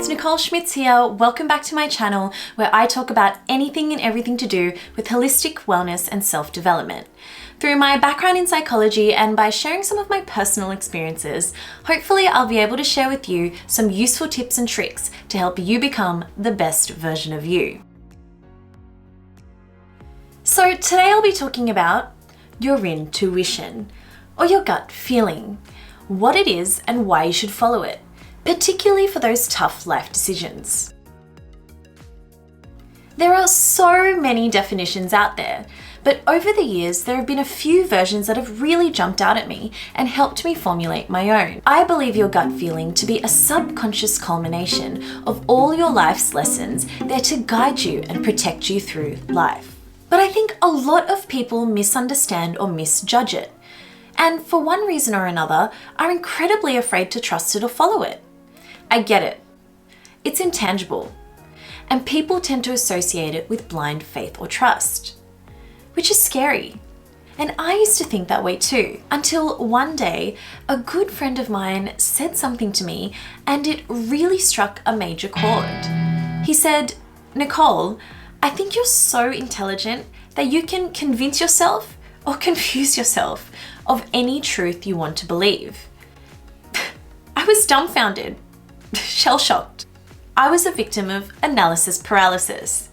guys, Nicole Schmitz here. Welcome back to my channel where I talk about anything and everything to do with holistic wellness and self-development. Through my background in psychology and by sharing some of my personal experiences, hopefully I'll be able to share with you some useful tips and tricks to help you become the best version of you. So today I'll be talking about your intuition, or your gut feeling, what it is and why you should follow it, particularly for those tough life decisions. There are so many definitions out there, but over the years there have been a few versions that have really jumped out at me and helped me formulate my own. I believe your gut feeling to be a subconscious culmination of all your life's lessons there to guide you and protect you through life. But I think a lot of people misunderstand or misjudge it, and for one reason or another are incredibly afraid to trust it or follow it. I get it. It's intangible, and people tend to associate it with blind faith or trust, which is scary. And I used to think that way too, until one day a good friend of mine said something to me and it really struck a major chord. He said, "Nicole, I think you're so intelligent that you can convince yourself or confuse yourself of any truth you want to believe." I was dumbfounded. Shell-shocked. I was a victim of analysis paralysis.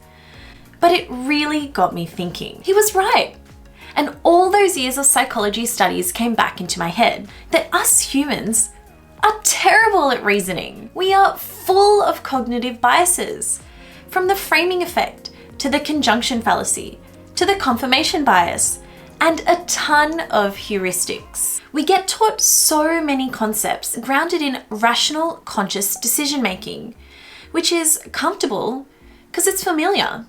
But it really got me thinking. He was right. And all those years of psychology studies came back into my head that us humans are terrible at reasoning. We are full of cognitive biases, from the framing effect to the conjunction fallacy to the confirmation bias, and a ton of heuristics. We get taught so many concepts grounded in rational, conscious decision-making, which is comfortable because it's familiar,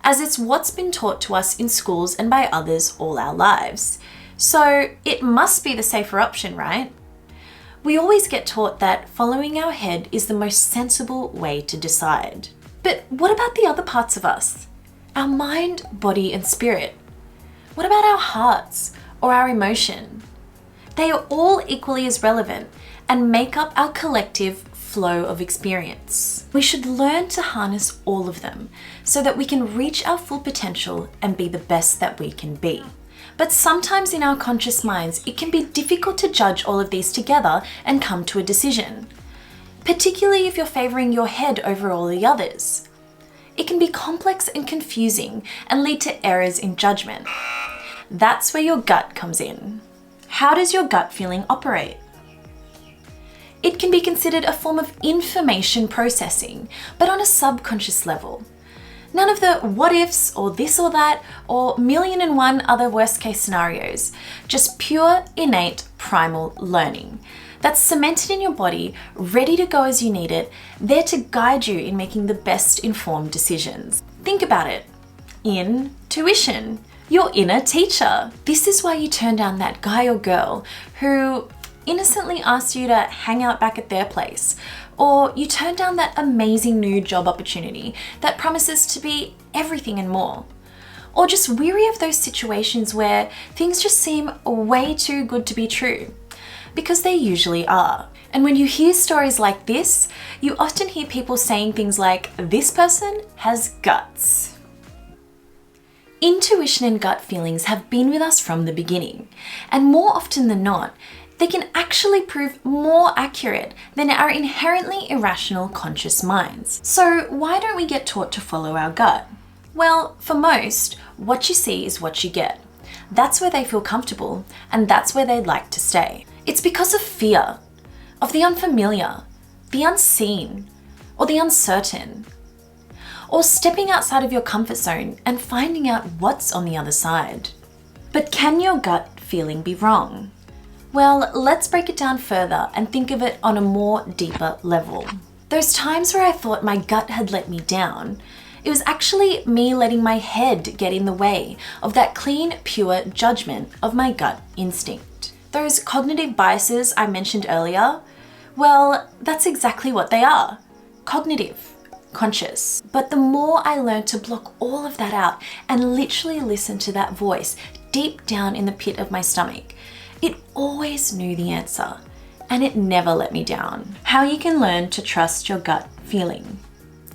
as it's what's been taught to us in schools and by others all our lives. So it must be the safer option, right? We always get taught that following our head is the most sensible way to decide. But what about the other parts of us? Our mind, body, and spirit. What about our hearts or our emotion? They are all equally as relevant and make up our collective flow of experience. We should learn to harness all of them so that we can reach our full potential and be the best that we can be. But sometimes in our conscious minds, it can be difficult to judge all of these together and come to a decision, particularly if you're favoring your head over all the others. It can be complex and confusing and lead to errors in judgment. That's where your gut comes in. How does your gut feeling operate? It can be considered a form of information processing, but on a subconscious level. None of the what ifs or this or that or million and one other worst case scenarios, just pure, innate, primal learning that's cemented in your body, ready to go as you need it, there to guide you in making the best informed decisions. Think about it. Intuition. Your inner teacher. This is why you turn down that guy or girl who innocently asks you to hang out back at their place, or you turn down that amazing new job opportunity that promises to be everything and more, or just weary of those situations where things just seem way too good to be true, because they usually are. And when you hear stories like this, you often hear people saying things like, "This person has guts." Intuition and gut feelings have been with us from the beginning, and more often than not, they can actually prove more accurate than our inherently irrational conscious minds. So why don't we get taught to follow our gut? Well, for most, what you see is what you get. That's where they feel comfortable, and that's where they'd like to stay. It's because of fear, of the unfamiliar, the unseen, or the uncertain, or stepping outside of your comfort zone and finding out what's on the other side. But can your gut feeling be wrong? Well, let's break it down further and think of it on a more deeper level. Those times where I thought my gut had let me down, it was actually me letting my head get in the way of that clean, pure judgment of my gut instinct. Those cognitive biases I mentioned earlier, well, that's exactly what they are. Cognitive. Conscious. But the more I learned to block all of that out and literally listen to that voice deep down in the pit of my stomach, it always knew the answer and it never let me down. How you can learn to trust your gut feeling.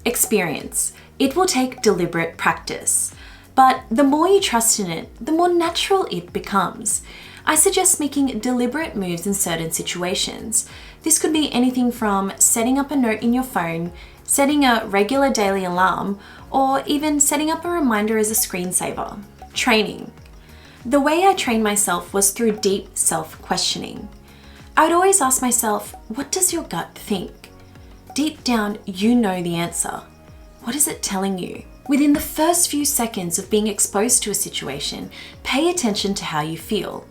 Experience. It will take deliberate practice. But the more you trust in it, the more natural it becomes. I suggest making deliberate moves in certain situations. This could be anything from setting up a note in your phone, setting a regular daily alarm, or even setting up a reminder as a screensaver. Training. The way I trained myself was through deep self-questioning. I would always ask myself, what does your gut think? Deep down, you know the answer. What is it telling you? Within the first few seconds of being exposed to a situation, pay attention to how you feel.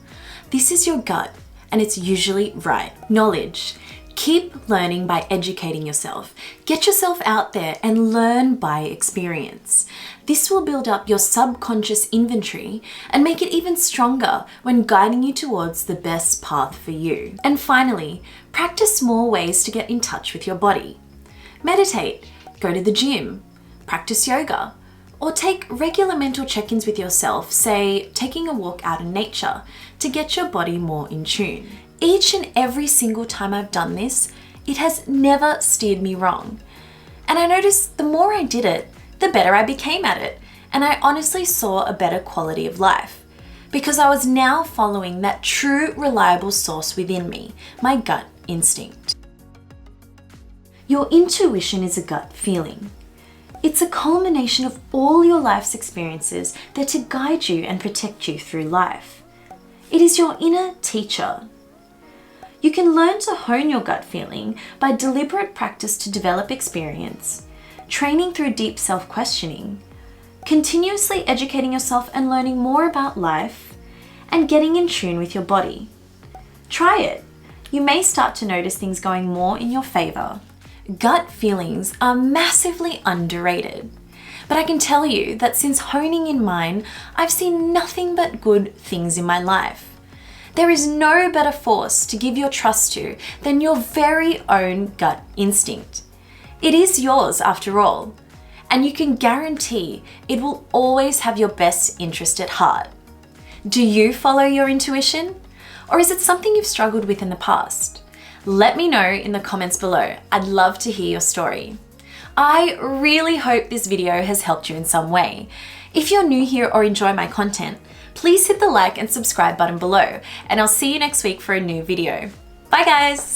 This is your gut, and it's usually right. Knowledge. Keep learning by educating yourself. Get yourself out there and learn by experience. This will build up your subconscious inventory and make it even stronger when guiding you towards the best path for you. And finally, practice small ways to get in touch with your body. Meditate, go to the gym, practice yoga, or take regular mental check-ins with yourself, say taking a walk out in nature, to get your body more in tune. Each and every single time I've done this, it has never steered me wrong. And I noticed the more I did it, the better I became at it. And I honestly saw a better quality of life because I was now following that true, reliable source within me, my gut instinct. Your intuition is a gut feeling. It's a culmination of all your life's experiences there to guide you and protect you through life. It is your inner teacher. You can learn to hone your gut feeling by deliberate practice to develop experience, training through deep self-questioning, continuously educating yourself and learning more about life, and getting in tune with your body. Try it. You may start to notice things going more in your favor. Gut feelings are massively underrated, but I can tell you that since honing in mine, I've seen nothing but good things in my life. There is no better force to give your trust to than your very own gut instinct. It is yours after all, and you can guarantee it will always have your best interest at heart. Do you follow your intuition? Or is it something you've struggled with in the past? Let me know in the comments below. I'd love to hear your story. I really hope this video has helped you in some way. If you're new here or enjoy my content, please hit the like and subscribe button below, and I'll see you next week for a new video. Bye guys!